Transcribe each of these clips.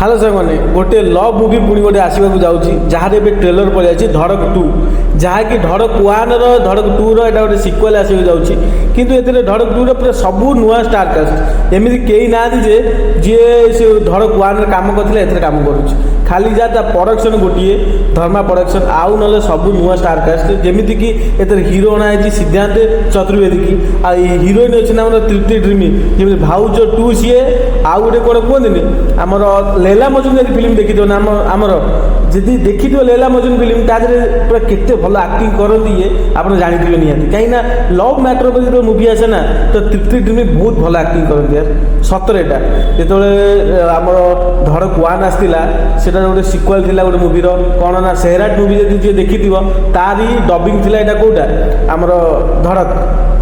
Hello सारे गोटे love movie पुणी गोटे आसवाक जाऊँगी जहाँ एवं ट्रेलर पड़े धड़क 2 जहाँकि धड़क 1 धड़क 2 रहा गोटे सिक्वेल आसवाक जाऊँगी किंतु ए धड़क 2 पूरा सबू नुआ स्टार कास्ट एमती कई ना जे जी से धड़क 1 काम करते काम करुच्च खाली जहाँ प्रोडक्शन गोटे धर्मा प्रोडक्शन आउ ना सब नुआ स्टार कास्ट जमीती कि एथर हिरो अणाई सिद्धांत चतुर्वेदी की हिरोइन अच्छे आम तृप्ति ड्रीमी जमी भाउज 2 सी आउ गोटे कौन कहते आमर लैला मजनू यदि फिल्म देखी ना आमर जदि देखी लैला मजनू फिल्म तादे पूरा केते भल आक्टिंग करती ये आप जानी निहाती कहीं लव मैटर पर जो मुवी आसे ना तो तृप्ति ड्रीमी बहुत भल आक्टिंग करती यार सतर यहाँ जो आमर धड़क 1 आसला से गोटे सिक्वेल थी गोटे मुवीर कौन ना सेहराट मुवी जब जी देखी तारी डबिंग थी यहाँ कौटा आमर धड़क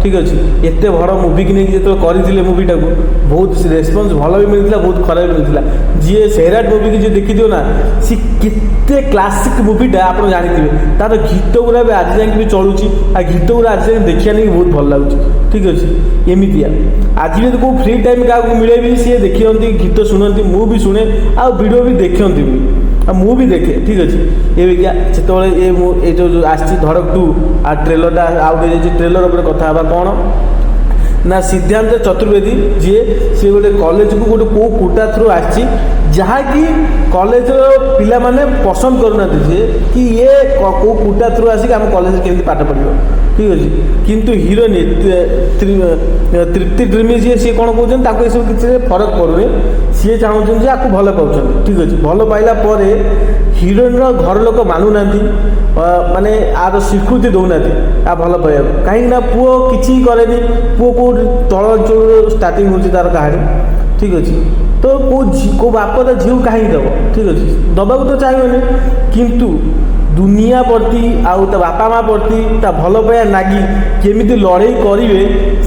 ठीक अच्छे एत बड़ मुवी की नहीं जो करते मुवीटा को बहुत रेस्पन्स भल भी मिलता बहुत खराब भी मिलता जी सेहराट मुवी की जो देखी ना सी केते क्लासिक मुवीटा आप जानते तार गीत गुरा भी आज जाए भी चलुची आ गीत गुरा आज जाए देखा नहीं बहुत भल लगुच ठीक अच्छे एमती आज भी कौ फ्री टाइम क्या मिले भी सी देखते गीत शुणती मु भी शुणे आ वीडियो भी देखती भी मु भी देखे ठीक अच्छे ये जो ये जो आसी धड़क 2 आ ट्रेलरटा आउट ट्रेलर उपर कथा कौन ना सिद्धांत चतुर्वेदी जी सी गोटे कॉलेज को गोटे कौ कोटा थ्रू आसी जहाँकि कॉलेज पिला माने पसंद करना जे कि ये कौ कोटा थ्रू आसिक आम कॉलेज केमती पाठ पढ़ो ठीक अच्छे किंतु हिरोइन तृप्ति ड्रीमी जी सी कौन कहते सब किसी फरक पड़ूनी सी चाहते आपको भल पाँच ठीक अच्छे भल पाइला हिरोइन घर लोक मानुना माने आर स्वीकृति दौना आ भल पाइबा कहीं पुओ किसी करे पुओ कौ तल अंचल स्टार्टिंग हो तार कहानी ठीक अच्छे तो कौ बाप ता झील कहीं दब ठीक अच्छे दबा तो चाहिए किंतु दुनिया प्रति आउ ता बापा माँ प्रति ता भल पाया नागी केमिति लड़ाई करेंगे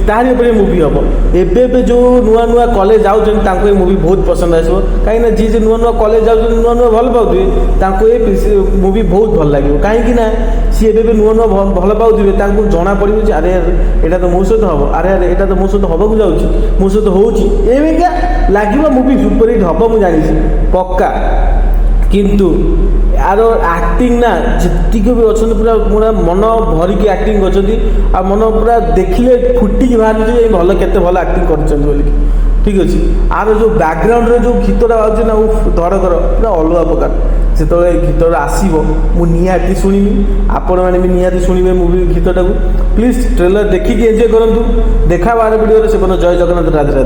तारी उपर मुवी हम एबे जो नुआ नुआ कॉलेज जाऊँ मुवी बहुत पसंद आसो कहीं जी नुआ नुआ कॉलेज जाऊँ नुआ नुआ भल पाते ये मुवी बहुत भल लगे कहीं सी ए नुआ नुआ भल पाते जना पड़े अरे यहाँ तो मो सहित हम अरे अरे यहाँ तो मो सहित हवा जाऊँगी मो सहित हो लगे मुवी सुपर हिट हम मुझे जानी पक्का किंतु यार एक्टिंग ना जी भी अच्छा पूरा पूरा मन भरिकी एक्टिंग कर मन पूरा देखिले फुटिकी बाहर भल के भल एक्टिंग कर ठीक अच्छे आर जो बैकग्राउंड रे जो गीतटा बाजू ना धड़कर पूरा अलग प्रकार जो गीत आसो मुझे शुणिमी आपण मैंने भी निहाती शुणे मुवी गीतटा को प्लीज ट्रेलर देखिए एंजॉय करूँ देखा बार वीडियो से जय जगन्नाथ राधे।